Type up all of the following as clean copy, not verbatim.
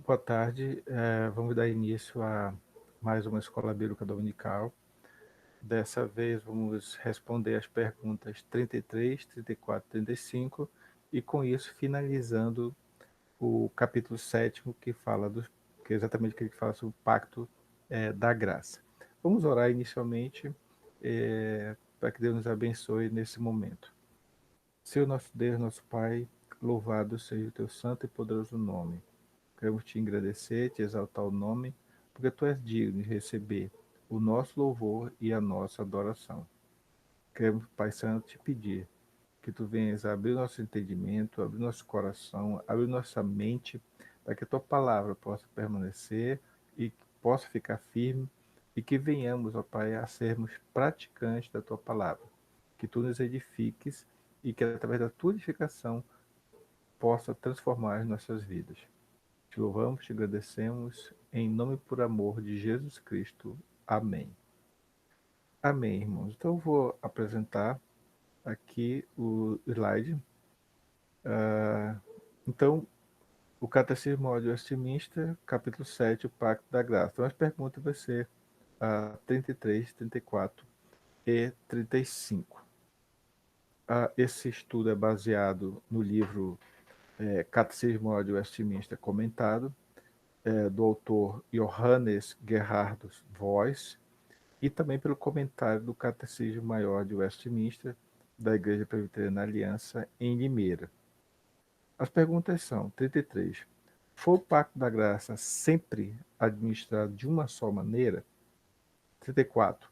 Boa tarde. Vamos dar início a mais uma escola bíblica dominical. Dessa vez vamos responder as perguntas 33, 34, 35 e com isso finalizando o capítulo 7º que é exatamente aquele que fala sobre o pacto da graça. Vamos orar inicialmente para que Deus nos abençoe nesse momento. Senhor nosso Deus, nosso Pai, louvado seja o teu santo e poderoso nome. Queremos te agradecer, te exaltar o nome, porque tu és digno de receber o nosso louvor e a nossa adoração. Queremos, Pai Santo, te pedir que tu venhas abrir nosso entendimento, abrir nosso coração, abrir nossa mente, para que a tua palavra possa permanecer e possa ficar firme e que venhamos, ó Pai, a sermos praticantes da tua palavra. Que tu nos edifiques e que através da tua edificação possa transformar as nossas vidas. Te louvamos, te agradecemos, em nome e por amor de Jesus Cristo. Amém. Amém, irmãos. Então eu vou apresentar aqui o slide. Ah, então, o Catecismo de Westminster, capítulo 7, o Pacto da Graça. Então as perguntas vão ser 33, 34 e 35. Esse estudo é baseado no livro Catecismo de Westminster comentado, do autor Johannes Gerhardus Voss, e também pelo comentário do Catecismo Maior de Westminster, da Igreja Presbiteriana Aliança, em Limeira. As perguntas são: 33. Foi o Pacto da Graça sempre administrado de uma só maneira? 34.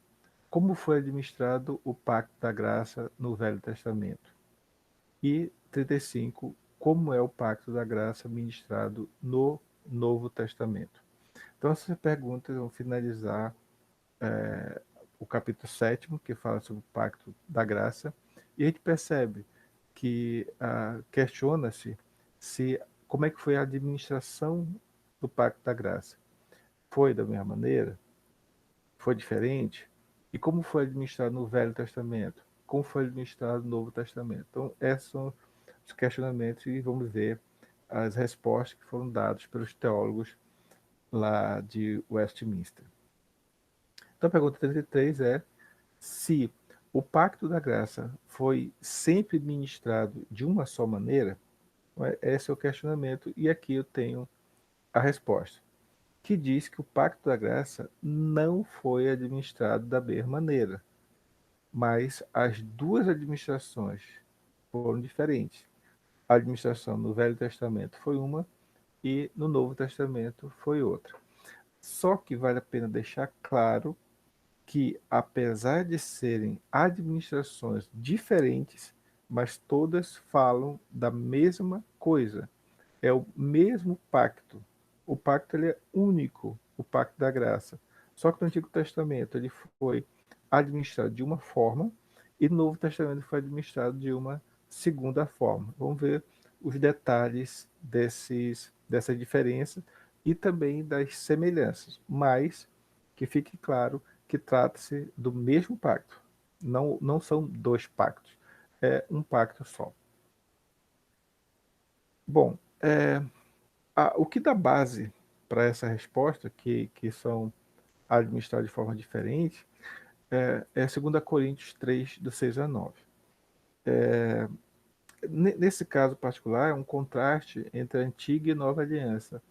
Como foi administrado o Pacto da Graça no Velho Testamento? E 35. Como é o Pacto da Graça ministrado no Novo Testamento? Então, essas perguntas vão finalizar o capítulo 7º, que fala sobre o Pacto da Graça, e a gente percebe que questiona-se se como é que foi a administração do Pacto da Graça. Foi da mesma maneira? Foi diferente? E como foi administrado no Velho Testamento? Como foi administrado no Novo Testamento? Então, esses são os questionamentos e vamos ver as respostas que foram dadas pelos teólogos lá de Westminster. Então, a pergunta 33 é: se o Pacto da Graça foi sempre ministrado de uma só maneira, esse é o questionamento, e aqui eu tenho a resposta, que diz que o Pacto da Graça não foi administrado da mesma maneira, mas as duas administrações foram diferentes. A administração no Velho Testamento foi uma e no Novo Testamento foi outra. Só que vale a pena deixar claro que, apesar de serem administrações diferentes, mas todas falam da mesma coisa. É o mesmo pacto. O pacto ele é único, o pacto da graça. Só que no Antigo Testamento ele foi administrado de uma forma e no Novo Testamento foi administrado de uma segunda forma. Vamos ver os detalhes dessa diferença e também das semelhanças, mas que fique claro que trata-se do mesmo pacto. Não são dois pactos, é um pacto só. Bom, o que dá base para essa resposta, que são administrados de forma diferente, é 2 Coríntios 3, do 6 a 9. Nesse caso particular, é um contraste entre a antiga e nova aliança.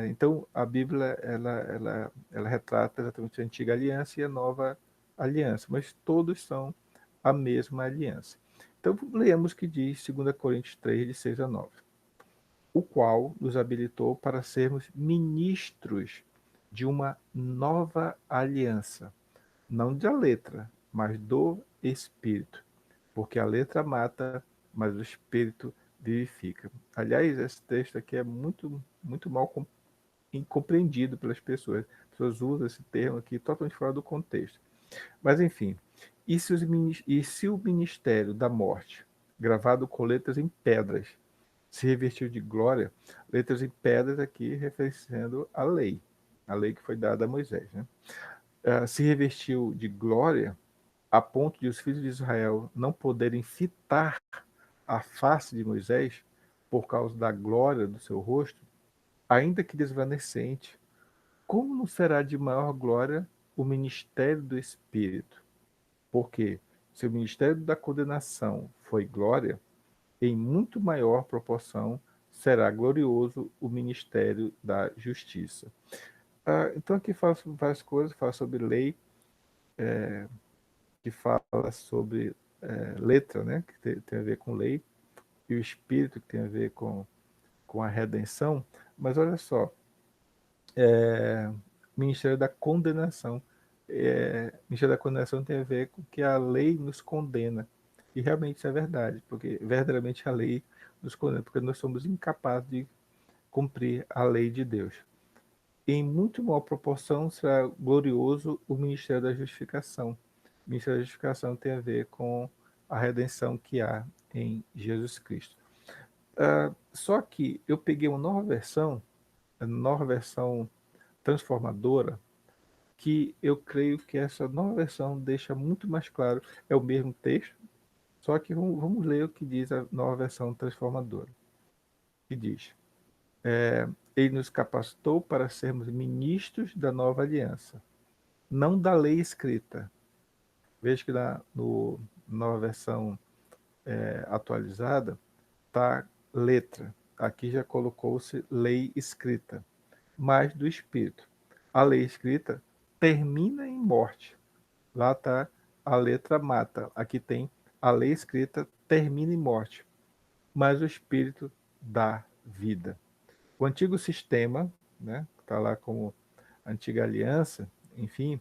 Então, a Bíblia ela retrata exatamente a antiga aliança e a nova aliança, mas todos são a mesma aliança. Então, leamos o que diz 2 Coríntios 3, de 6 a 9. O qual nos habilitou para sermos ministros de uma nova aliança, não da letra, mas do Espírito, porque a letra mata, mas o Espírito vivifica. Aliás, esse texto aqui é muito mal incompreendido pelas pessoas. As pessoas usam esse termo aqui totalmente fora do contexto. Mas, enfim, e se o ministério da morte, gravado com letras em pedras, se revestiu de glória, letras em pedras aqui referenciando a lei que foi dada a Moisés, né? Se revestiu de glória a ponto de os filhos de Israel não poderem fitar a face de Moisés por causa da glória do seu rosto, ainda que desvanecente, como não será de maior glória o ministério do Espírito? Porque se o ministério da condenação foi glória, em muito maior proporção será glorioso o ministério da justiça. Então aqui fala sobre várias coisas, fala sobre lei, que fala sobre letra, né, que tem a ver com lei, e o espírito, que tem a ver com a redenção. Mas olha só, ministério da condenação. Ministério da condenação tem a ver com que a lei nos condena. E realmente isso é verdade, porque verdadeiramente a lei nos condena, porque nós somos incapazes de cumprir a lei de Deus. Em muito maior proporção será glorioso o ministério da justificação. O ministério da justificação tem a ver com a redenção que há em Jesus Cristo. Só que eu peguei uma nova versão, a nova versão transformadora, que eu creio que essa nova versão deixa muito mais claro, é o mesmo texto, só que vamos ler o que diz a nova versão transformadora, que diz: Ele nos capacitou para sermos ministros da nova aliança, não da lei escrita. Veja que no nova versão atualizada está letra. Aqui já colocou-se lei escrita, mas do Espírito. A lei escrita termina em morte. Lá está a letra mata. Aqui tem a lei escrita termina em morte, mas o Espírito dá vida. O antigo sistema, né, está lá como antiga aliança, enfim,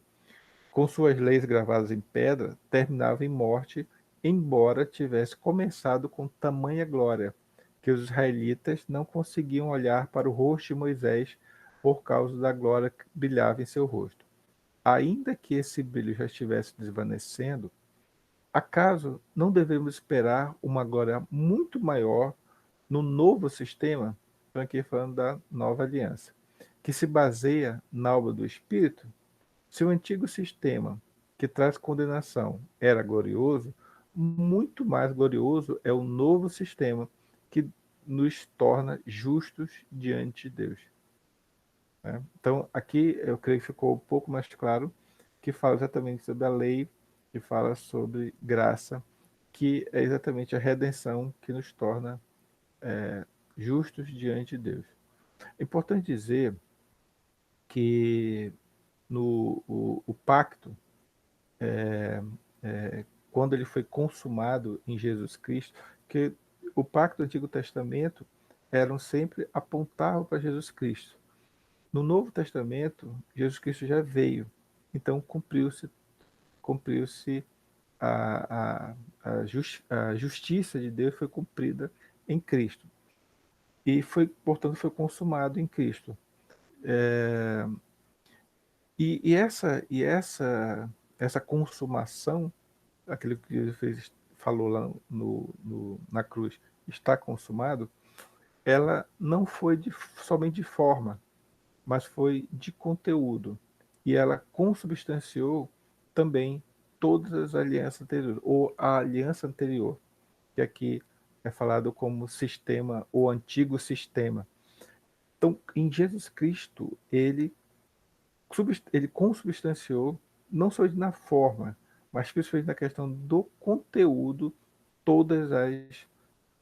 com suas leis gravadas em pedra, terminava em morte, embora tivesse começado com tamanha glória, que os israelitas não conseguiam olhar para o rosto de Moisés por causa da glória que brilhava em seu rosto. Ainda que esse brilho já estivesse desvanecendo, acaso não devemos esperar uma glória muito maior no novo sistema? Estou aqui falando da nova aliança, que se baseia na obra do Espírito. Se o antigo sistema, que traz condenação, era glorioso, muito mais glorioso é o novo sistema, que nos torna justos diante de Deus. Né? Então, aqui eu creio que ficou um pouco mais claro, que fala exatamente sobre a lei, que fala sobre graça, que é exatamente a redenção que nos torna justos diante de Deus. É importante dizer que o pacto, quando ele foi consumado em Jesus Cristo, que o pacto do Antigo Testamento eram sempre apontavam para Jesus Cristo. No Novo Testamento, Jesus Cristo já veio, então cumpriu-se a justiça de Deus foi cumprida em Cristo e portanto, foi consumado em Cristo. Essa consumação, aquilo que Jesus falou lá na cruz, está consumado, ela não foi somente de forma, mas foi de conteúdo. E ela consubstanciou também todas as alianças anteriores, ou a aliança anterior, que aqui é falado como sistema, ou antigo sistema. Então, em Jesus Cristo, ele consubstanciou, não só na forma, mas principalmente na questão do conteúdo, todas as,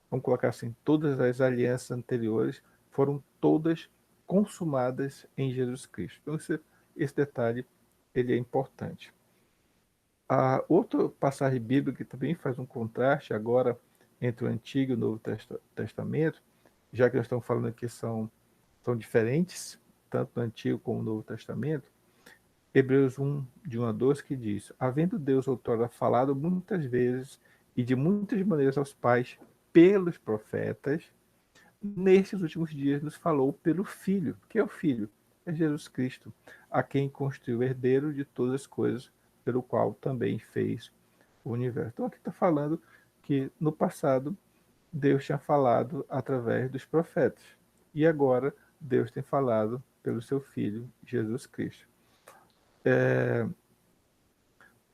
vamos colocar assim, todas as alianças anteriores foram todas consumadas em Jesus Cristo. Então, esse detalhe ele é importante. A outra passagem bíblica que também faz um contraste agora entre o Antigo e o Novo Testamento, já que nós estamos falando que são diferentes, tanto no Antigo como no Novo Testamento, Hebreus 1, de 1 a 2, que diz: Havendo Deus outrora falado muitas vezes e de muitas maneiras aos pais pelos profetas, nestes últimos dias nos falou pelo Filho. Que é o Filho? É Jesus Cristo, a quem construiu o herdeiro de todas as coisas, pelo qual também fez o universo. Então aqui está falando que no passado Deus tinha falado através dos profetas. E agora Deus tem falado pelo seu Filho, Jesus Cristo.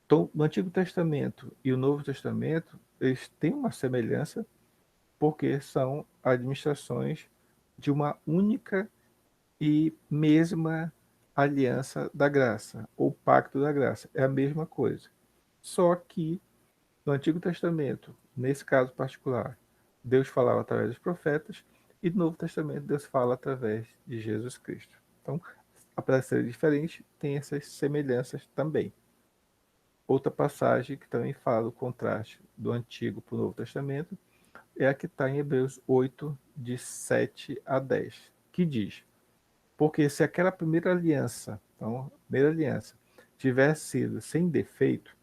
Então, no Antigo Testamento e o Novo Testamento, eles têm uma semelhança, porque são administrações de uma única e mesma aliança da graça, ou pacto da graça. É a mesma coisa. Só que no Antigo Testamento, nesse caso particular, Deus falava através dos profetas, e no Novo Testamento Deus fala através de Jesus Cristo. Então, apesar de ser diferente, tem essas semelhanças também. Outra passagem que também fala o contraste do Antigo para o Novo Testamento é a que está em Hebreus 8, de 7 a 10, que diz: porque se aquela primeira aliança, então, primeira aliança, tivesse sido sem defeito,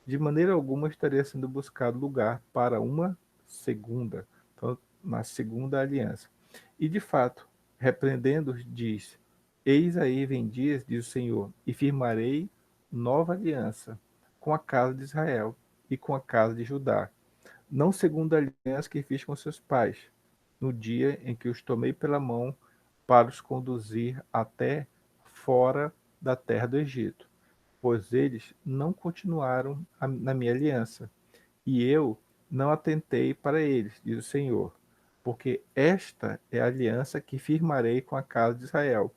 de maneira alguma estaria sendo buscado lugar para uma segunda, então, uma segunda aliança. E de fato, repreendendo-os, diz: eis aí vem dias, diz o Senhor, e firmarei nova aliança com a casa de Israel e com a casa de Judá, não segundo a aliança que fiz com seus pais, no dia em que os tomei pela mão para os conduzir até fora da terra do Egito, pois eles não continuaram na minha aliança, e eu não atentei para eles, diz o Senhor, porque esta é a aliança que firmarei com a casa de Israel.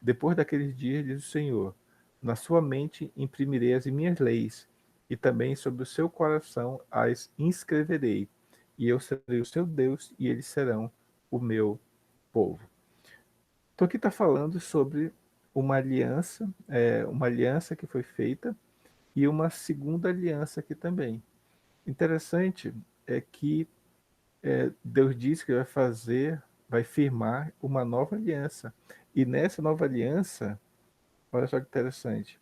Depois daqueles dias, diz o Senhor, na sua mente imprimirei as minhas leis, e também sobre o seu coração as inscreverei, e eu serei o seu Deus, e eles serão o meu povo. Então aqui está falando sobre uma aliança que foi feita e uma segunda aliança aqui também. Interessante é que Deus diz que vai firmar uma nova aliança. E nessa nova aliança, olha só que interessante,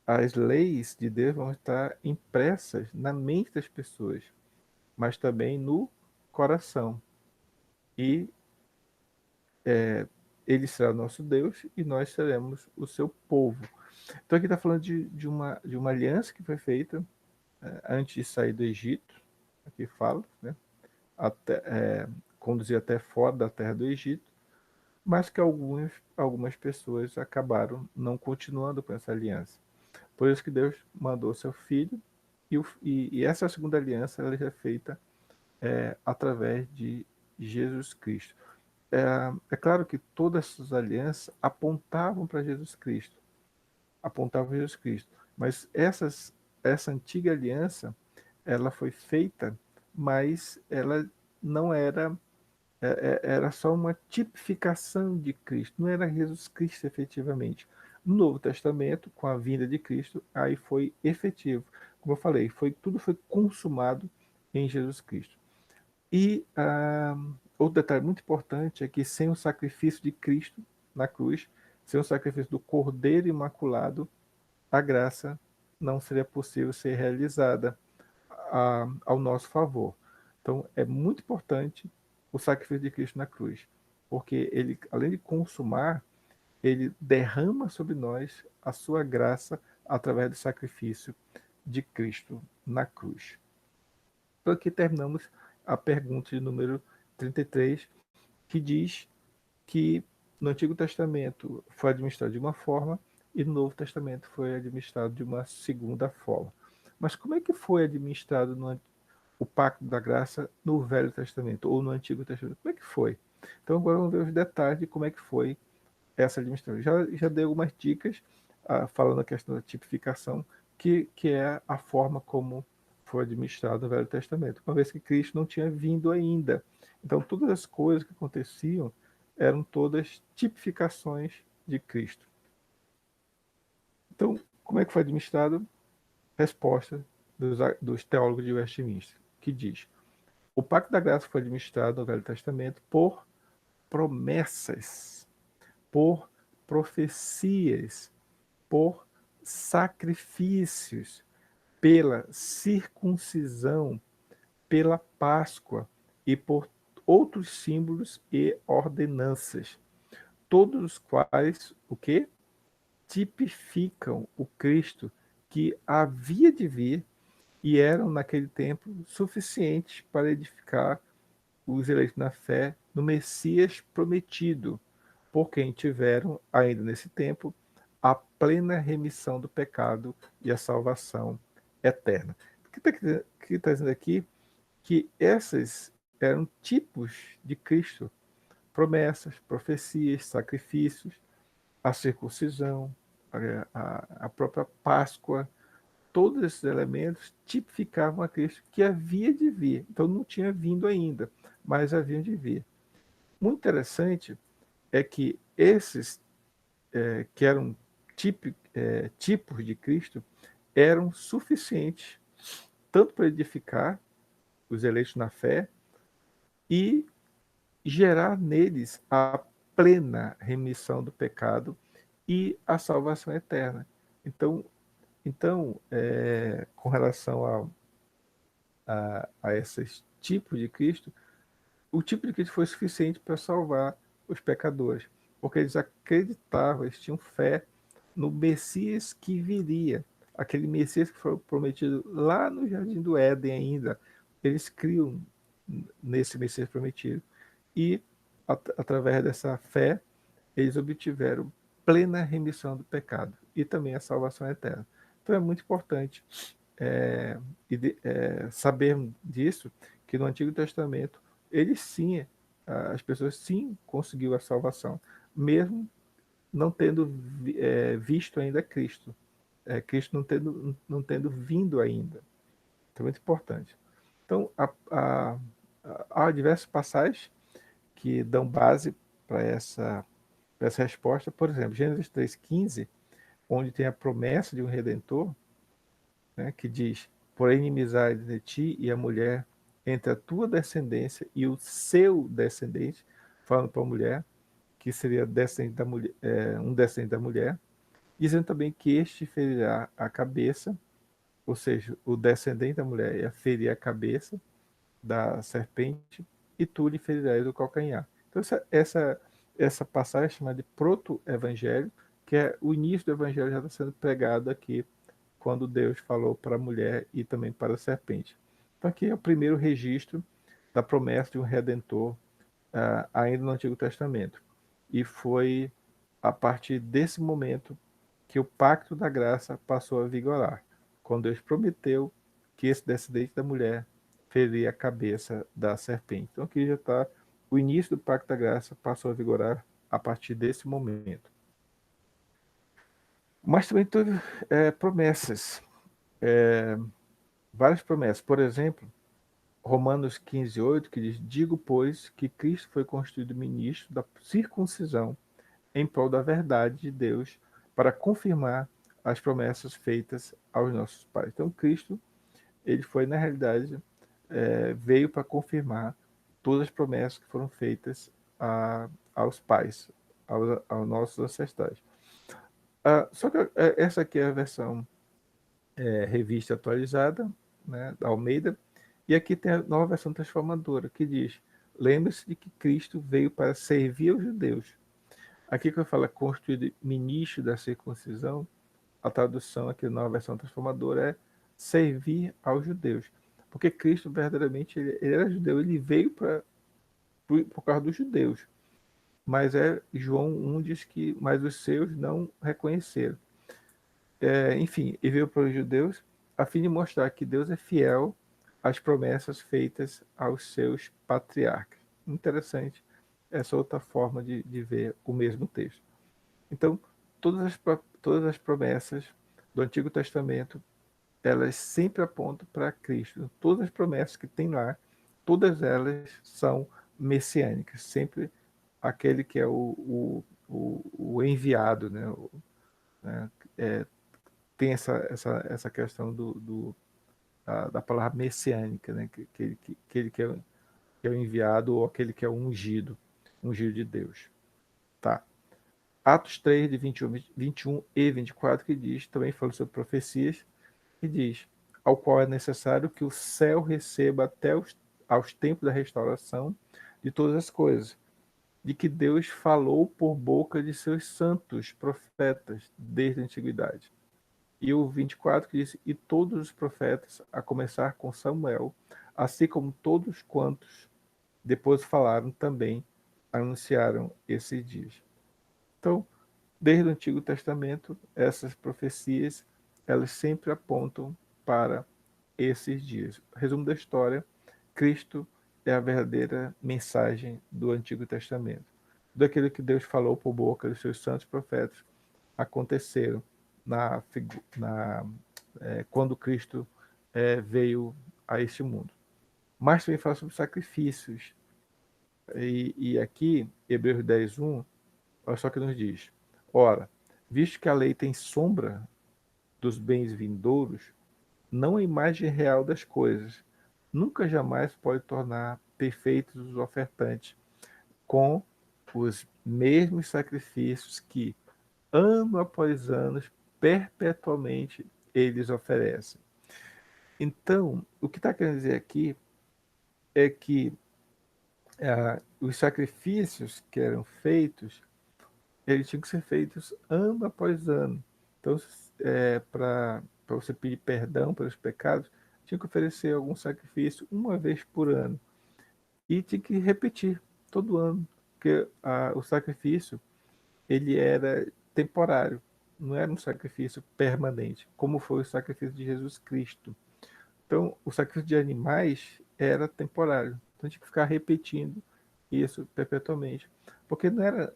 as leis de Deus vão estar impressas na mente das pessoas, mas também no coração. E ele será nosso Deus e nós seremos o seu povo. Então aqui está falando de uma aliança que foi feita antes de sair do Egito, aqui fala, né? Até, conduzir até fora da terra do Egito, mas que algumas pessoas acabaram não continuando com essa aliança. Por isso que Deus mandou seu filho, e essa segunda aliança ela já é feita através de Jesus Cristo. É claro que todas essas alianças apontavam para Jesus Cristo, apontavam para Jesus Cristo, mas essa antiga aliança ela foi feita, mas ela não era era só uma tipificação de Cristo, não era Jesus Cristo efetivamente. No Novo Testamento, com a vinda de Cristo, aí foi efetivo. Como eu falei, tudo foi consumado em Jesus Cristo. E outro detalhe muito importante é que sem o sacrifício de Cristo na cruz, sem o sacrifício do Cordeiro Imaculado, a graça não seria possível ser realizada ao nosso favor. Então, é muito importante o sacrifício de Cristo na cruz, porque ele, além de consumar, ele derrama sobre nós a sua graça através do sacrifício de Cristo na cruz. Então, aqui terminamos a pergunta de número 33, que diz que no Antigo Testamento foi administrado de uma forma e no Novo Testamento foi administrado de uma segunda forma. Mas como é que foi administrado o pacto da graça no Velho Testamento ou no Antigo Testamento? Como é que foi? Então agora vamos ver os detalhes de como é que foi essa administração. Já dei algumas dicas falando a questão da tipificação, que é a forma como foi administrado o Velho Testamento, uma vez que Cristo não tinha vindo ainda. Então todas as coisas que aconteciam eram todas tipificações de Cristo. Então, como é que foi administrado? Resposta dos teólogos de Westminster, que diz: o pacto da graça foi administrado no Velho Testamento por promessas, por profecias, por sacrifícios, pela circuncisão, pela Páscoa e por outros símbolos e ordenanças, todos os quais o que tipificam o Cristo que havia de vir e eram naquele tempo suficientes para edificar os eleitos na fé no Messias prometido, por quem tiveram, ainda nesse tempo, a plena remissão do pecado e a salvação eterna. O que está dizendo aqui? Que essas eram tipos de Cristo, promessas, profecias, sacrifícios, a circuncisão, a própria Páscoa, todos esses elementos tipificavam a Cristo que havia de vir. Então não tinha vindo ainda, mas haviam de vir. Muito interessante é que esses que eram tipos de Cristo eram suficientes tanto para edificar os eleitos na fé e gerar neles a plena remissão do pecado e a salvação eterna. Então, com relação a esses tipos de Cristo, o tipo de Cristo foi suficiente para salvar os pecadores, porque eles acreditavam, eles tinham fé no Messias que viria, aquele Messias que foi prometido lá no Jardim do Éden ainda. Eles criam nesse Messias prometido. E, através dessa fé, eles obtiveram plena remissão do pecado e também a salvação eterna. Então é muito importante saber disso, que no Antigo Testamento, eles sim, as pessoas sim conseguiram a salvação, mesmo não tendo visto ainda Cristo. Cristo não tendo vindo ainda. Então é muito importante. Então, há diversas passagens que dão base para essa resposta. Por exemplo, Gênesis 3,15, onde tem a promessa de um Redentor, né, que diz: porém, inimizade de ti e a mulher, entre a tua descendência e o seu descendente, falando para a mulher, que seria descendente da mulher, um descendente da mulher, dizendo também que este ferirá a cabeça, ou seja, o descendente da mulher ia ferir a cabeça da serpente, e tu lhe ferirás o calcanhar. Então, essa passagem é chamada de proto-evangelho, que é o início do evangelho já está sendo pregado aqui, quando Deus falou para a mulher e também para a serpente. Então, aqui é o primeiro registro da promessa de um redentor, ainda no Antigo Testamento. E foi a partir desse momento que o pacto da graça passou a vigorar, quando Deus prometeu que esse descendente da mulher feria a cabeça da serpente. Então aqui já está o início do pacto da graça, passou a vigorar a partir desse momento. Mas também teve promessas, várias promessas. Por exemplo, Romanos 15:8, que diz: digo, pois, que Cristo foi constituído ministro da circuncisão em prol da verdade de Deus, para confirmar as promessas feitas aos nossos pais. Então, Cristo, ele foi, na realidade, veio para confirmar todas as promessas que foram feitas aos pais, aos nossos ancestrais. Só que essa aqui é a versão revista atualizada, né, da Almeida, e aqui tem a nova versão transformadora, que diz: lembre-se de que Cristo veio para servir aos judeus. Aqui que eu falo constituído ministro da circuncisão, a tradução aqui na nova versão transformadora é servir aos judeus. Porque Cristo verdadeiramente ele era judeu, ele veio por causa dos judeus. Mas João 1 diz que mas os seus não reconheceram. Enfim, ele veio para os judeus a fim de mostrar que Deus é fiel às promessas feitas aos seus patriarcas. Interessante essa outra forma de ver o mesmo texto. Então, todas as promessas do Antigo Testamento, elas sempre apontam para Cristo. Todas as promessas que tem lá, todas elas são messiânicas. Sempre aquele que é o enviado, né? Né? Tem essa questão da palavra messiânica, né? Aquele que é o enviado ou aquele que é o ungido de Deus. Tá. Atos 3, de 21 e 24, que diz, também fala sobre profecias, que diz: ao qual é necessário que o céu receba até aos tempos da restauração de todas as coisas, de que Deus falou por boca de seus santos profetas desde a antiguidade. E o 24 que diz: e todos os profetas, a começar com Samuel, assim como todos quantos depois falaram também, anunciaram esses dias. Então, desde o Antigo Testamento, essas profecias, elas sempre apontam para esses dias. Resumo da história: Cristo é a verdadeira mensagem do Antigo Testamento. Tudo aquilo que Deus falou por boca dos seus santos profetas aconteceram quando Cristo veio a este mundo. Mas também fala sobre sacrifícios. E aqui, Hebreus 10:1, olha só o que nos diz. Ora, visto que a lei tem sombra dos bens vindouros, não a imagem real das coisas, nunca jamais pode tornar perfeitos os ofertantes com os mesmos sacrifícios que, ano após ano, perpetuamente eles oferecem. Então, o que está querendo dizer aqui é que os sacrifícios que eram feitos, eles tinham que ser feitos ano após ano. Então, para você pedir perdão pelos pecados, tinha que oferecer algum sacrifício uma vez por ano. E tinha que repetir todo ano, porque o sacrifício ele era temporário, não era um sacrifício permanente, como foi o sacrifício de Jesus Cristo. Então, o sacrifício de animais era temporário, então tinha que ficar repetindo isso perpetuamente, porque não era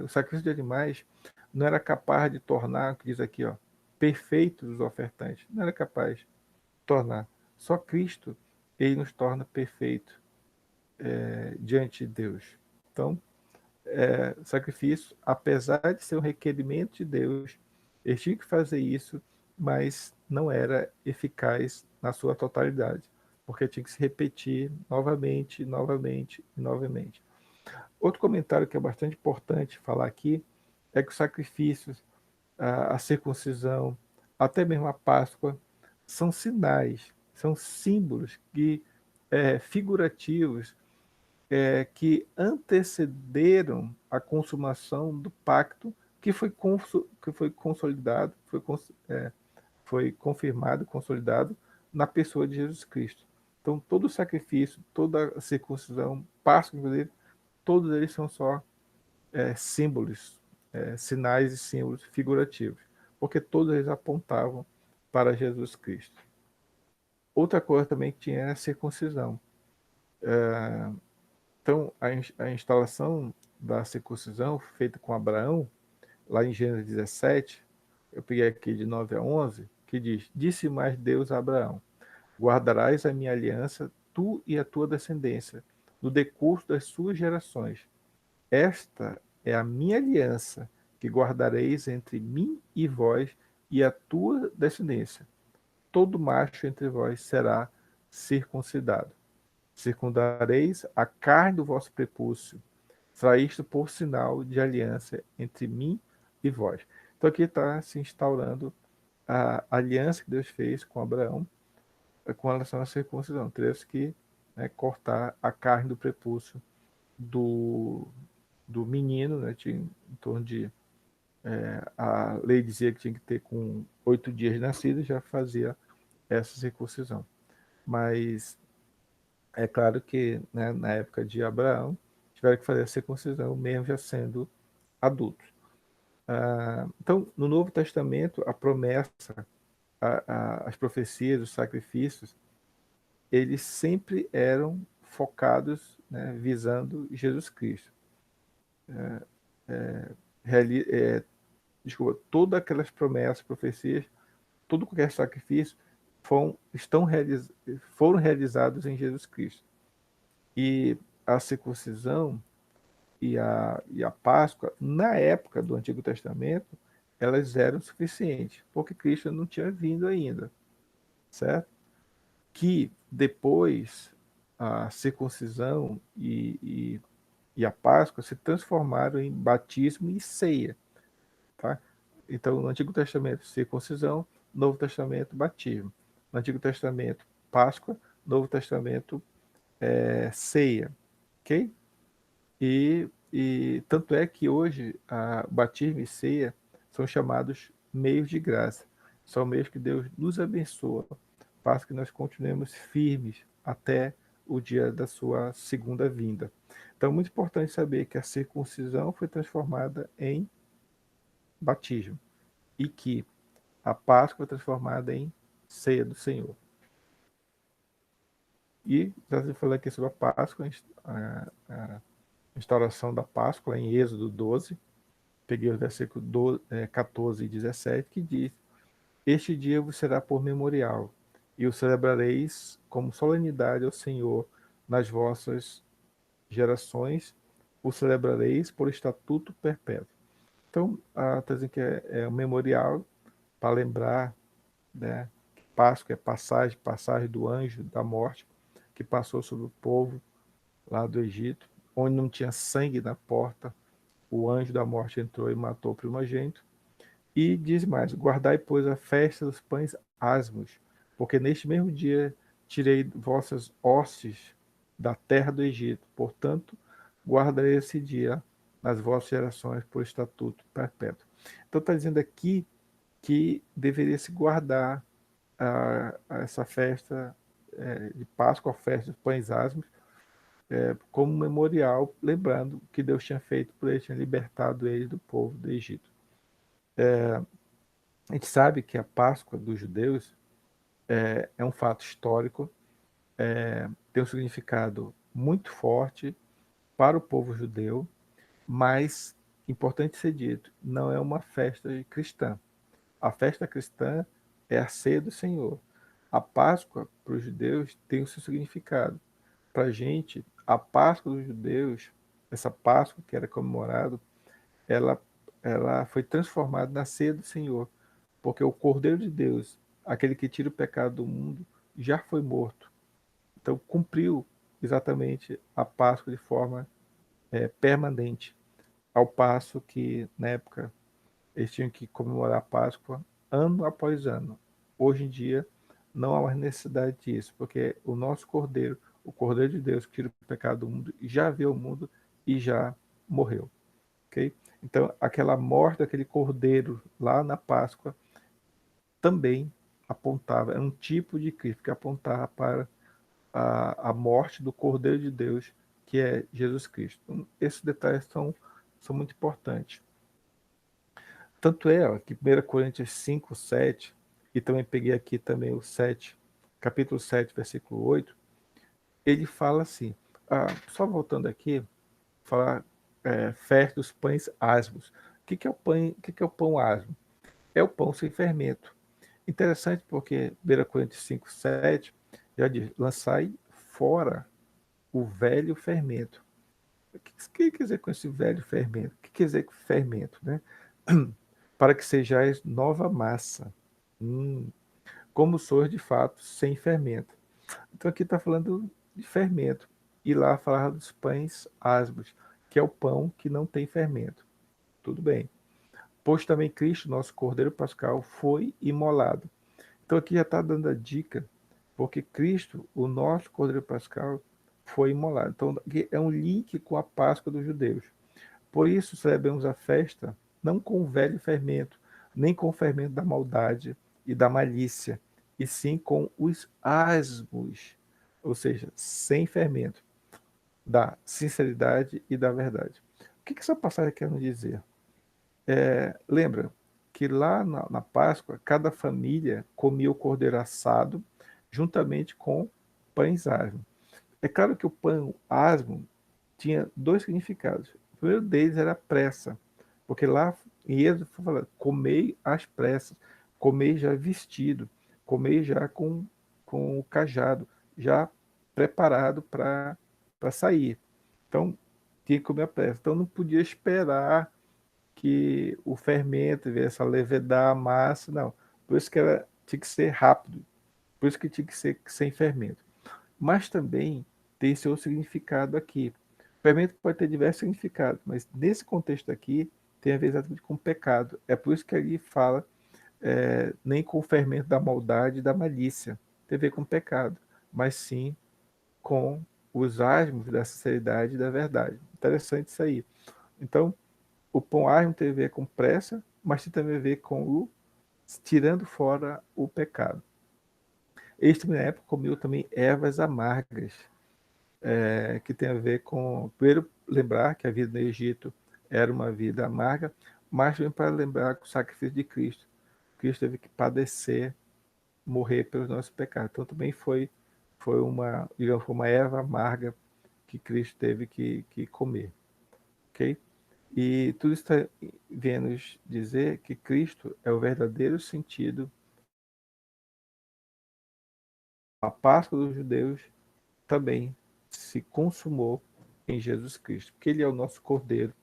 o sacrifício de animais não era capaz de tornar, que diz aqui, ó, perfeitos os ofertantes, não era capaz de tornar. Só Cristo ele nos torna perfeito diante de Deus. Então, sacrifício, apesar de ser um requerimento de Deus, eles tinham que fazer isso, mas não era eficaz na sua totalidade, porque tinha que se repetir novamente, novamente e novamente. Outro comentário que é bastante importante falar aqui é que os sacrifícios, a circuncisão, até mesmo a Páscoa, são sinais, são símbolos figurativos que antecederam a consumação do pacto que foi consolidado, foi confirmado, consolidado na pessoa de Jesus Cristo. Então, todo o sacrifício, toda a circuncisão, Páscoa, inclusive, todos eles são só símbolos, sinais e símbolos figurativos, porque todos eles apontavam para Jesus Cristo. Outra coisa também que tinha era a circuncisão. Então, a instalação da circuncisão feita com Abraão, lá em Gênesis 17, eu peguei aqui de 9 a 11, que diz: Disse mais Deus a Abraão: Guardarás a minha aliança, tu e a tua descendência, no decurso das suas gerações. Esta é a minha aliança, que guardareis entre mim e vós e a tua descendência. Todo macho entre vós será circuncidado. Circundareis a carne do vosso prepúcio. Será isto por sinal de aliança entre mim e vós. Então aqui está se instaurando a aliança que Deus fez com Abraão com relação à circuncisão. Teve que cortar a carne do prepúcio do menino, né? Tinha em torno de a lei dizia que tinha que ter com 8 dias de nascido, já fazia essa circuncisão. Mas é claro que na época de Abraão tiveram que fazer a circuncisão mesmo já sendo adultos. Então, no Novo Testamento, a promessa, as profecias, os sacrifícios, eles sempre eram focados, visando Jesus Cristo. Reali Desculpa, todas aquelas promessas, profecias, todo qualquer sacrifício foram realizados em Jesus Cristo. E a circuncisão e a Páscoa, na época do Antigo Testamento, elas eram suficientes, porque Cristo não tinha vindo ainda, certo? Que depois a circuncisão e a Páscoa se transformaram em batismo e ceia, tá? Então, no Antigo Testamento, circuncisão, Novo Testamento, batismo. No Antigo Testamento, Páscoa, Novo Testamento, ceia, ok? E tanto é que hoje a batismo e ceia são chamados meios de graça. São meios que Deus nos abençoa, para que nós continuemos firmes até o dia da sua segunda vinda. Então, é muito importante saber que a circuncisão foi transformada em batismo e que a Páscoa foi transformada em ceia do Senhor. E já se falou aqui sobre a Páscoa, a instauração da Páscoa em Êxodo 12, peguei o versículo 14 e 17, que diz: Este dia vos será por memorial, e o celebrareis como solenidade ao Senhor nas vossas gerações, o celebrareis por estatuto perpétuo. Então, está dizendo que é um memorial para lembrar, né, que Páscoa é passagem do anjo da morte que passou sobre o povo lá do Egito, onde não tinha sangue na porta, o anjo da morte entrou e matou o primogênito. E diz mais: guardai, pois, a festa dos pães asmos, porque neste mesmo dia tirei vossas hostes da terra do Egito. Portanto, guardarei esse dia nas vossas gerações por estatuto perpétuo. Então está dizendo aqui que deveria se guardar essa festa de Páscoa, a festa dos pães asmos, como memorial, lembrando o que Deus tinha feito por eles, tinha libertado eles do povo do Egito. A gente sabe que a Páscoa dos judeus é um fato histórico, tem um significado muito forte para o povo judeu, mas, importante ser dito, não é uma festa cristã. A festa cristã é a ceia do Senhor. A Páscoa, para os judeus, tem o seu significado. Para a gente, a Páscoa dos judeus, essa Páscoa que era comemorada, ela, ela foi transformada na ceia do Senhor, porque o Cordeiro de Deus, aquele que tira o pecado do mundo, já foi morto. Então, cumpriu exatamente a Páscoa de forma permanente, ao passo que, na época, eles tinham que comemorar a Páscoa ano após ano. Hoje em dia, não há mais necessidade disso, porque o nosso Cordeiro, o Cordeiro de Deus que tira o pecado do mundo, já veio ao mundo e já morreu. Okay? Então, aquela morte daquele Cordeiro lá na Páscoa também apontava, era um tipo de Cristo que apontava para a morte do Cordeiro de Deus, que é Jesus Cristo. Então, esses detalhes são muito importantes. Tanto é ó, que 1 Coríntios 5, 7, e também peguei aqui também o 7, capítulo 7, versículo 8, ele fala assim, só voltando aqui, falar festa dos pães asmos. O que é o pão asmo? É o pão sem fermento. Interessante porque 1 Coríntios 5, 7 já diz, lançai fora o velho fermento. O que quer dizer com esse velho fermento? O que quer dizer com fermento, né? Para que sejais nova massa, como sois de fato sem fermento. Então aqui está falando de fermento. E lá falava dos pães asmos, que é o pão que não tem fermento. Tudo bem. Pois também Cristo, nosso Cordeiro Pascal, foi imolado. Então aqui já está dando a dica, porque Cristo, o nosso Cordeiro Pascal, foi imolado. Então aqui é um link com a Páscoa dos judeus. Por isso celebramos a festa não com o velho fermento, nem com o fermento da maldade e da malícia, e sim com os asmos, ou seja, sem fermento, da sinceridade e da verdade. O que essa passagem quer nos dizer? Lembra que lá na Páscoa, cada família comia o cordeiro assado juntamente com pães asmos. É claro que o pão asmo tinha dois significados. O primeiro deles era pressa, porque lá em Êxodo foi falando, comei às pressas, comei já vestido, comei já com o cajado, já preparado para sair. Então, tinha que comer à pressa. Então, não podia esperar que o fermento viesse a levedar a massa, não. Por isso que tinha que ser rápido, por isso que tinha que ser sem fermento. Mas também tem seu significado aqui. O fermento pode ter diversos significados, mas nesse contexto aqui tem a ver exatamente com o pecado. É por isso que ali fala nem com o fermento da maldade e da malícia, tem a ver com o pecado, mas sim com os asmos da sinceridade e da verdade. Interessante isso aí. Então, o pão asmo tem a ver com pressa, mas tem também a ver com o tirando fora o pecado. Este, na época, comeu também ervas amargas, que tem a ver com, primeiro, lembrar que a vida no Egito era uma vida amarga, mas também para lembrar o sacrifício de Cristo. Cristo teve que padecer, morrer pelos nossos pecados. Então também foi digamos, foi uma erva amarga que Cristo teve que comer, ok? E tudo isso está vendo nos dizer que Cristo é o verdadeiro sentido. A Páscoa dos judeus também se consumou em Jesus Cristo, porque ele é o nosso Cordeiro,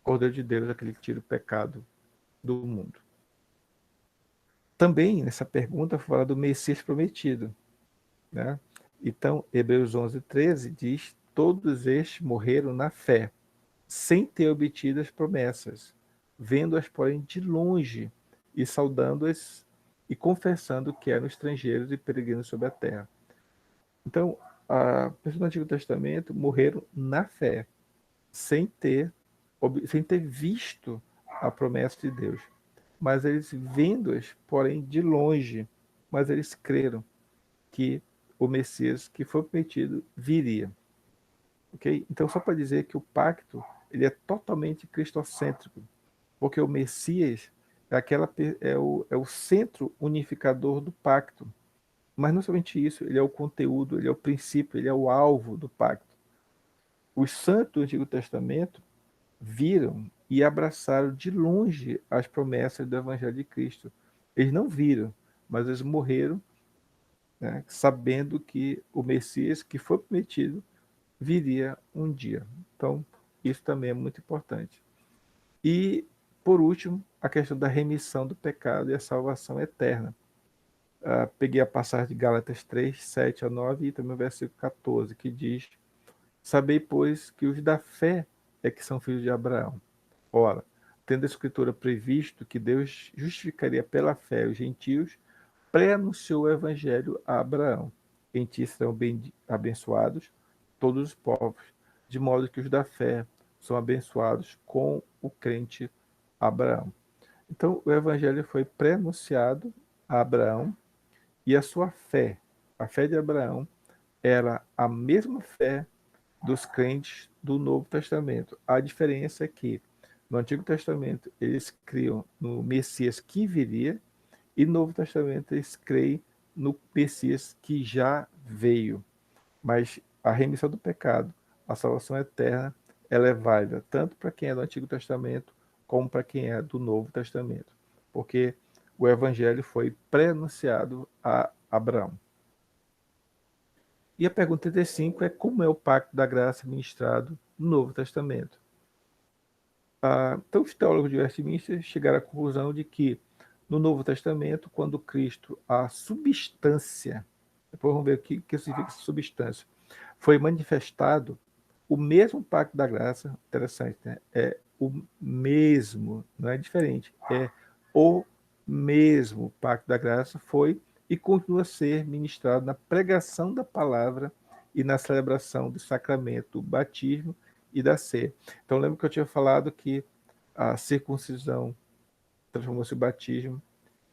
Cordeiro de Deus, aquele que tira o pecado do mundo. Também nessa pergunta fala do Messias prometido, né? Então, Hebreus 11:13 diz: todos estes morreram na fé, sem ter obtido as promessas, vendo-as, porém, de longe, e saudando-as e confessando que eram estrangeiros e peregrinos sobre a terra. Então, as pessoas do Antigo Testamento morreram na fé, sem ter, sem ter visto a promessa de Deus. Mas eles vendo-as, porém, de longe, mas eles creram que o Messias que foi prometido viria. Okay? Então, só para dizer que o pacto ele é totalmente cristocêntrico, porque o Messias é o centro unificador do pacto. Mas não somente isso, ele é o conteúdo, ele é o princípio, ele é o alvo do pacto. Os santos do Antigo Testamento viram e abraçaram de longe as promessas do Evangelho de Cristo. Eles não viram, mas eles morreram, né, sabendo que o Messias que foi prometido viria um dia. Então, isso também é muito importante. E, por último, a questão da remissão do pecado e a salvação eterna. Peguei a passagem de Gálatas 3, 7 a 9 e também o versículo 14, que diz: sabei, pois, que os da fé é que são filhos de Abraão. Ora, tendo a Escritura previsto que Deus justificaria pela fé os gentios, pré-anunciou o Evangelho a Abraão. Em ti serão bem abençoados todos os povos, de modo que os da fé são abençoados com o crente Abraão. Então, o Evangelho foi pré-anunciado a Abraão e a fé de Abraão, era a mesma fé dos crentes do Novo Testamento. A diferença é que no Antigo Testamento eles criam no Messias que viria e no Novo Testamento eles creem no Messias que já veio. Mas a remissão do pecado, a salvação eterna, ela é válida tanto para quem é do Antigo Testamento como para quem é do Novo Testamento, porque o Evangelho foi pré-anunciado a Abraão. E a pergunta 35 é: como é o pacto da graça ministrado no Novo Testamento? Então, os teólogos de Westminster chegaram à conclusão de que no Novo Testamento, quando Cristo, a substância, depois vamos ver o que significa substância, foi manifestado, o mesmo pacto da graça, interessante, né? É o mesmo, não é diferente, é o mesmo pacto da graça foi e continua a ser ministrado na pregação da palavra e na celebração do sacramento, do batismo e da ceia. Então, lembra que eu tinha falado que a circuncisão transformou-se em batismo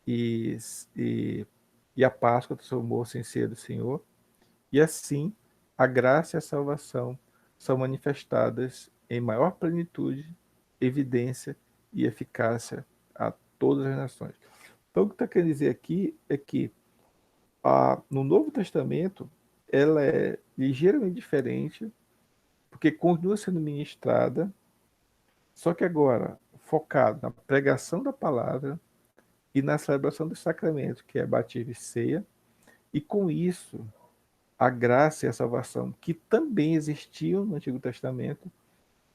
e, e, e a Páscoa transformou-se em ceia do Senhor. E assim, a graça e a salvação são manifestadas em maior plenitude, evidência e eficácia a todas as nações. Então, o que está querendo dizer aqui é que no Novo Testamento ela é ligeiramente diferente, porque continua sendo ministrada, só que agora focado na pregação da palavra e na celebração dos sacramentos, que é batismo e ceia, e com isso a graça e a salvação, que também existiam no Antigo Testamento,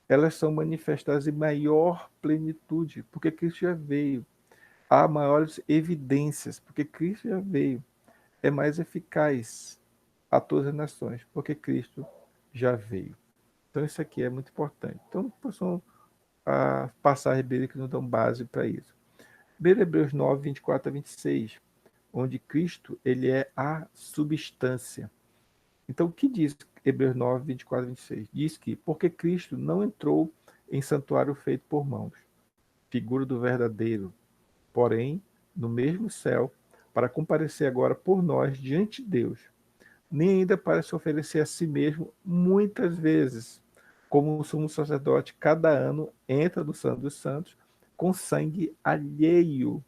elas são manifestadas em maior plenitude, porque Cristo já veio. Há maiores evidências, porque Cristo já veio. É mais eficaz a todas as nações, porque Cristo já veio. Então, isso aqui é muito importante. Então, são as passagens bíblicas que nos dão base para isso. Primeiro, Hebreus 9, 24 a 26, onde Cristo ele é a substância. Então, o que diz Hebreus 9, 24 a 26? Diz que, porque Cristo não entrou em santuário feito por mãos, figura do verdadeiro, porém, no mesmo céu, para comparecer agora por nós diante de Deus, nem ainda para se oferecer a si mesmo muitas vezes, como o sumo sacerdote cada ano entra no Santo dos Santos com sangue alheio.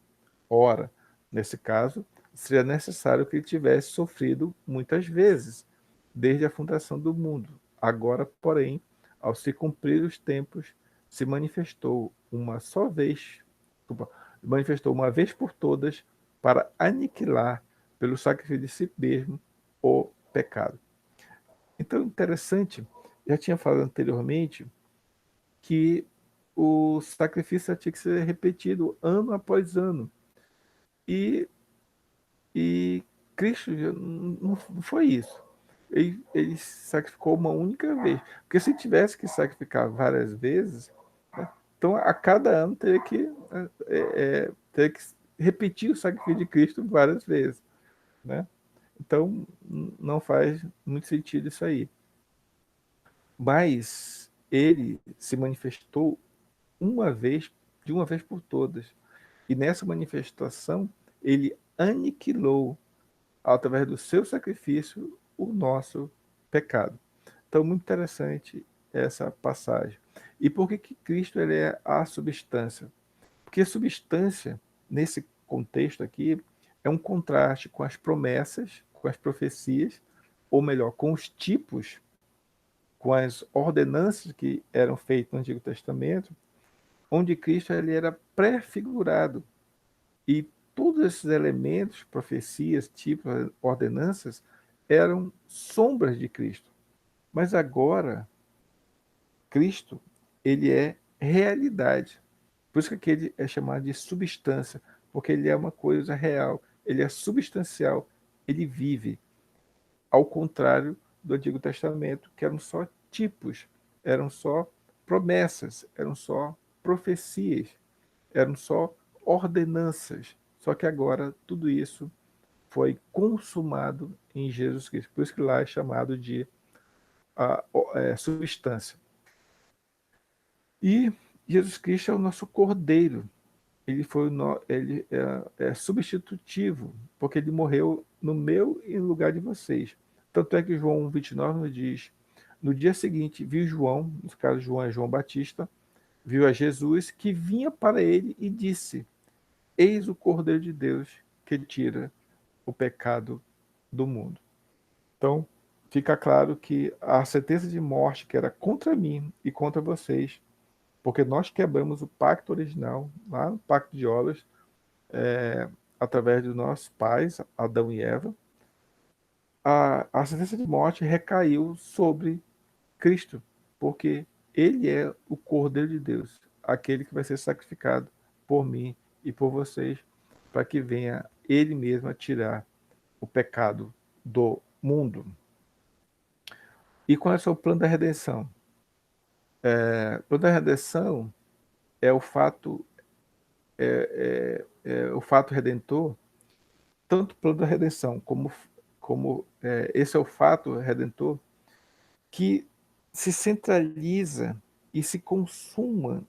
Ora, nesse caso, seria necessário que ele tivesse sofrido muitas vezes desde a fundação do mundo. Agora, porém, ao se cumprir os tempos, se manifestou uma só vez, desculpa, manifestou uma vez por todas para aniquilar pelo sacrifício de si mesmo o pecado. Então, interessante, já tinha falado anteriormente que o sacrifício tinha que ser repetido ano após ano. E, e Cristo não foi isso. Ele sacrificou uma única vez. Porque se tivesse que sacrificar várias vezes, né, então a cada ano teria que repetir o sacrifício de Cristo várias vezes. Né? Então não faz muito sentido isso aí. Mas ele se manifestou uma vez, de uma vez por todas. E nessa manifestação, ele aniquilou, através do seu sacrifício, o nosso pecado. Então, muito interessante essa passagem. E por que, que Cristo ele é a substância? Porque substância, nesse contexto aqui, é um contraste com as promessas, com as profecias, ou melhor, com os tipos, com as ordenanças que eram feitas no Antigo Testamento, onde Cristo ele era prefigurado. E todos esses elementos, profecias, tipos, ordenanças, eram sombras de Cristo. Mas agora, Cristo, ele é realidade. Por isso que aquele é chamado de substância, porque ele é uma coisa real, ele é substancial, ele vive. Ao contrário do Antigo Testamento, que eram só tipos, eram só promessas, eram só profecias, eram só ordenanças. Só que agora tudo isso foi consumado em Jesus Cristo. Por isso que lá é chamado de substância. E Jesus Cristo é o nosso cordeiro. Ele foi ele é substitutivo, porque ele morreu no meu e no lugar de vocês. Tanto é que João 29 nos diz: no dia seguinte, viu João, no caso João é João Batista, viu a Jesus que vinha para ele e disse: eis o Cordeiro de Deus que tira o pecado do mundo. Então, fica claro que a sentença de morte que era contra mim e contra vocês, porque nós quebramos o pacto original, lá no pacto de obras, através dos nossos pais, Adão e Eva, a sentença de morte recaiu sobre Cristo, porque ele é o Cordeiro de Deus, aquele que vai ser sacrificado por mim e por vocês, para que venha ele mesmo a tirar o pecado do mundo. E qual é o plano da redenção? O plano da redenção é o fato redentor, tanto o plano da redenção como esse é o fato redentor que se centraliza e se consome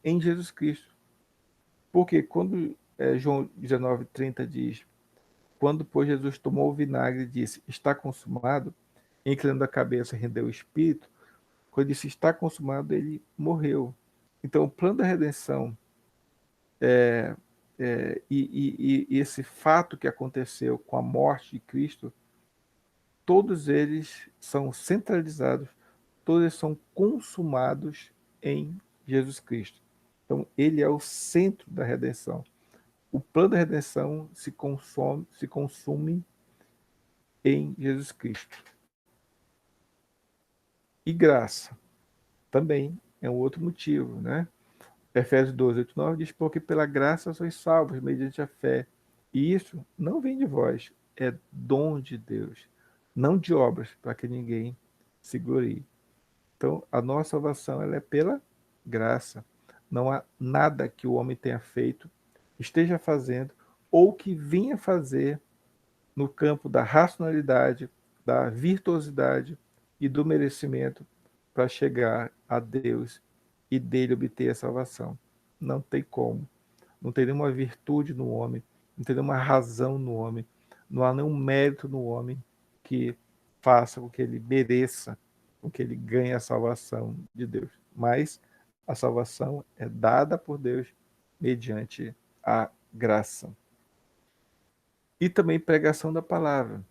em Jesus Cristo. Porque quando João 19:30 diz: quando, pois, Jesus tomou o vinagre e disse, está consumado, inclinando a cabeça, rendeu o espírito, quando disse, está consumado, ele morreu. Então, o plano da redenção e esse fato que aconteceu com a morte de Cristo, todos eles são centralizados, todos eles são consumados em Jesus Cristo. Então, ele é o centro da redenção. O plano da redenção se consume em Jesus Cristo. E graça também é um outro motivo, né? Efésios 12:8-9 diz: porque pela graça sois salvos, mediante a fé. E isso não vem de vós, é dom de Deus, não de obras, para que ninguém se glorie. Então, a nossa salvação ela é pela graça. Não há nada que o homem tenha feito, esteja fazendo, ou que venha fazer no campo da racionalidade, da virtuosidade e do merecimento para chegar a Deus e dele obter a salvação. Não tem como. Não tem nenhuma virtude no homem, não tem nenhuma razão no homem, não há nenhum mérito no homem que faça com que ele mereça, com que ele ganhe a salvação de Deus. Mas a salvação é dada por Deus mediante a graça. e também pregação da palavra.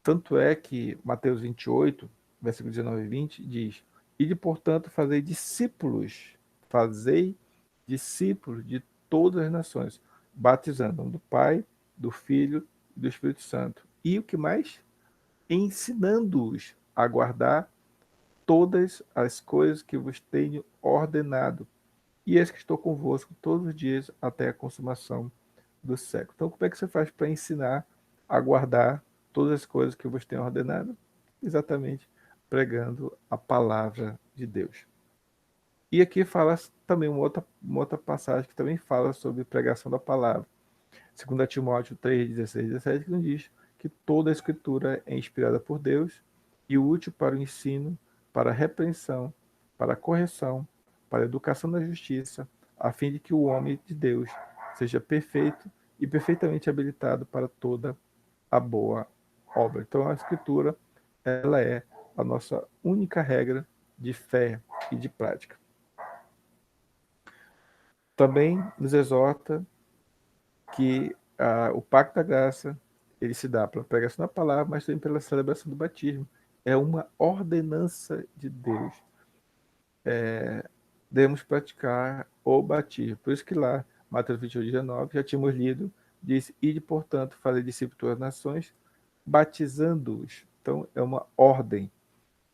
Tanto é que Mateus 28, versículo 19 e 20, diz: Ide, portanto, fazei discípulos de todas as nações, batizando do Pai, do Filho e do Espírito Santo. E o que mais? Ensinando-os a guardar todas as coisas que vos tenho ordenado. E eis que estou convosco todos os dias até a consumação do século. Então, como é que você faz para ensinar a guardar todas as coisas que eu vos tenho ordenado? Exatamente pregando a palavra de Deus. E aqui fala também uma outra passagem que também fala sobre pregação da palavra. 2 Timóteo 3, 16 e 17, que nos diz que toda a escritura é inspirada por Deus e útil para o ensino, para a repreensão, para a correção, para a educação na justiça, a fim de que o homem de Deus seja perfeito e perfeitamente habilitado para toda a boa obra. Então a escritura, ela é a nossa única regra de fé e de prática. Também nos exorta que o pacto da graça ele se dá pela pregação da palavra, mas também pela celebração do batismo. É uma ordenança de Deus. Devemos praticar o batismo. Por isso que lá, Mateus 28, 19, já tínhamos lido, diz: Ide, portanto, fazer discípulos de todas as nações, batizando-os. Então, é uma ordem.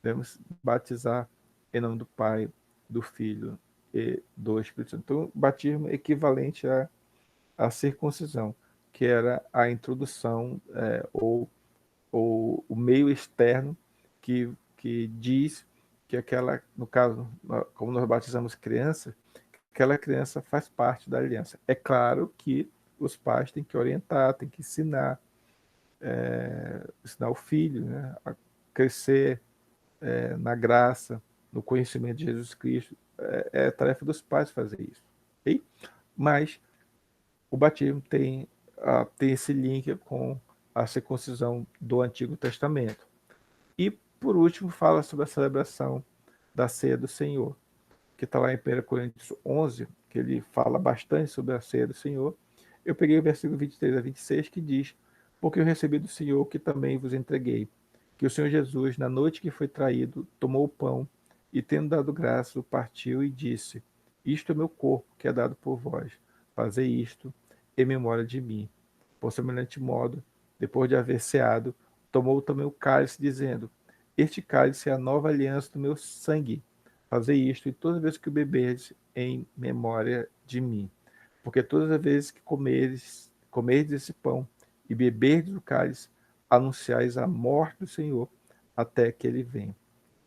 Devemos batizar em nome do Pai, do Filho e do Espírito Santo. Então, batismo é equivalente a circuncisão, que era a introdução ou o meio externo que diz que aquela, no caso, como nós batizamos criança, aquela criança faz parte da aliança. É claro que os pais têm que orientar, têm que ensinar o filho, né, a crescer na graça, no conhecimento de Jesus Cristo. É tarefa dos pais fazer isso. Okay? Mas o batismo tem esse link com a circuncisão do Antigo Testamento. E, por último, fala sobre a celebração da ceia do Senhor, que está lá em 1 Coríntios 11, que ele fala bastante sobre a ceia do Senhor. Eu peguei o versículo 23 a 26, que diz: Porque eu recebi do Senhor o que também vos entreguei, que o Senhor Jesus, na noite que foi traído, tomou o pão e, tendo dado graças, o partiu e disse: Isto é meu corpo, que é dado por vós. Fazei isto em memória de mim. Por semelhante modo, depois de haver ceado, tomou também o cálice, dizendo: Este cálice é a nova aliança do meu sangue. Fazei isto e todas as vezes que o beberdes, em memória de mim. Porque todas as vezes que comerdes esse pão e beberdes o cálice, anunciais a morte do Senhor até que ele venha.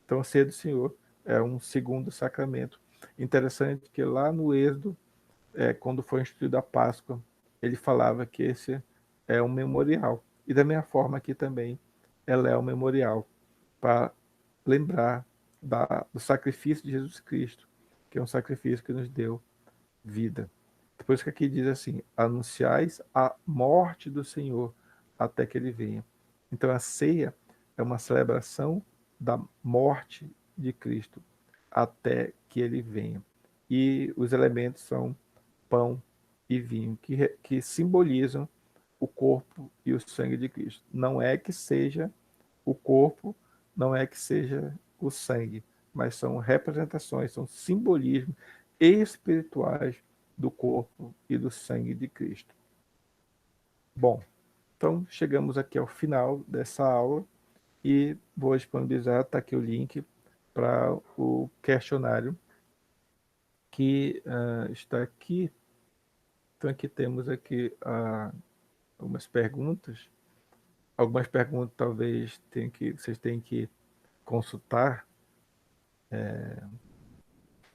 Então, a ceia do Senhor é um segundo sacramento. Interessante que lá no Êxodo, quando foi instituída a Páscoa, ele falava que esse é um memorial. E da mesma forma aqui também, ela é um memorial para lembrar do sacrifício de Jesus Cristo, que é um sacrifício que nos deu vida. Depois que aqui diz assim: anunciais a morte do Senhor até que ele venha. Então a ceia é uma celebração da morte de Cristo até que ele venha. E os elementos são pão e vinho, que simbolizam o corpo e o sangue de Cristo. Não é que seja o corpo, não é que seja o sangue, mas são representações, são simbolismos espirituais do corpo e do sangue de Cristo. Bom, então chegamos aqui ao final dessa aula e vou disponibilizar, está aqui o link para o questionário que está aqui. Então aqui temos aqui algumas perguntas. Algumas perguntas talvez vocês tenham que consultar.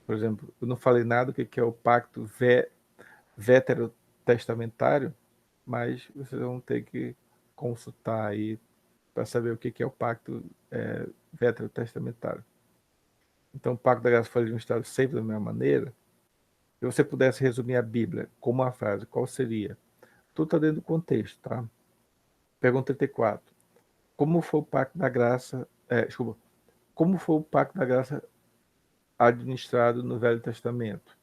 Por exemplo, eu não falei nada do que é o pacto veterotestamentário, mas vocês vão ter que consultar aí para saber o que é o pacto veterotestamentário. Então, o pacto da graça foi administrado sempre da mesma maneira. Se você pudesse resumir a Bíblia com uma frase, qual seria? Tudo está dentro do contexto, tá? Pergunta 34. Como foi o pacto da graça... desculpa. Como foi o pacto da graça administrado no Velho Testamento?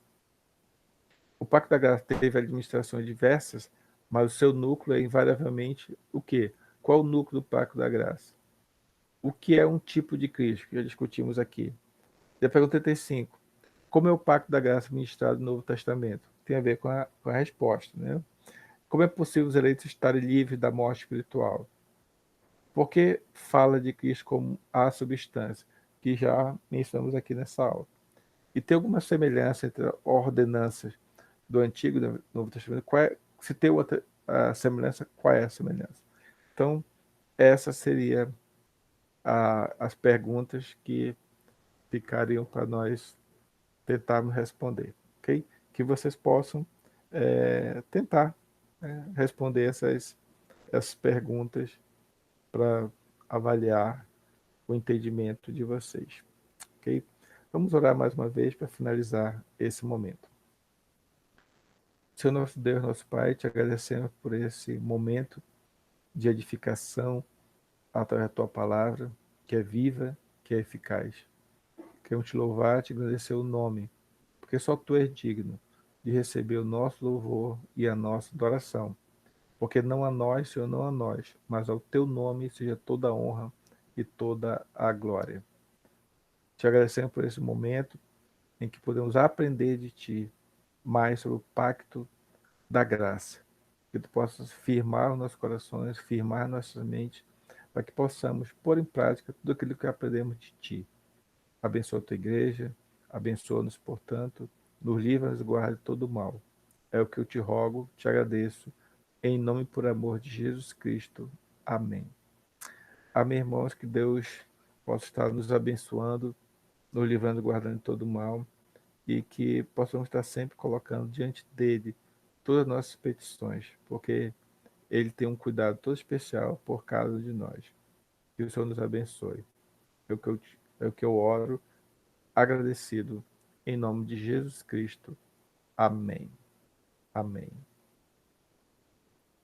O pacto da graça teve administrações diversas, Mas o seu núcleo é invariavelmente o quê? Qual o núcleo do pacto da graça? O que é um tipo de Cristo? Que já discutimos aqui. E a pergunta 35. Como é o pacto da graça ministrado no Novo Testamento? Tem a ver com a resposta, né? Como é possível os eleitos estarem livres da morte espiritual? Porque fala de Cristo como a substância, que já mencionamos aqui nessa aula. E tem alguma semelhança entre ordenanças do Antigo e do Novo Testamento? Se tem outra semelhança, qual é a semelhança? Então, essa seria as perguntas que ficariam para nós tentarmos responder, ok? Que vocês possam tentar responder essas perguntas para avaliar o entendimento de vocês, ok? Vamos orar mais uma vez para finalizar esse momento. Senhor nosso Deus, nosso Pai, te agradecemos por esse momento de edificação através da tua palavra, que é viva, que é eficaz. Queremos te louvar, te agradecer o nome, porque só tu és digno de receber o nosso louvor e a nossa adoração. Porque não a nós, Senhor, não a nós, mas ao teu nome seja toda a honra e toda a glória. Te agradecemos por esse momento em que podemos aprender de ti mais sobre o pacto da graça. Que tu possas firmar os nossos corações, firmar nossas mentes, para que possamos pôr em prática tudo aquilo que aprendemos de ti. Abençoa a tua igreja, abençoa-nos, portanto, nos livra-nos e guarda de todo o mal. É o que eu te rogo, te agradeço, em nome e por amor de Jesus Cristo. Amém. Amém, irmãos, que Deus possa estar nos abençoando, nos livrando e guardando de todo o mal, e que possamos estar sempre colocando diante dele todas as nossas petições, porque ele tem um cuidado todo especial por causa de nós. Que o Senhor nos abençoe. É o que eu oro, agradecido, em nome de Jesus Cristo. Amém. Amém.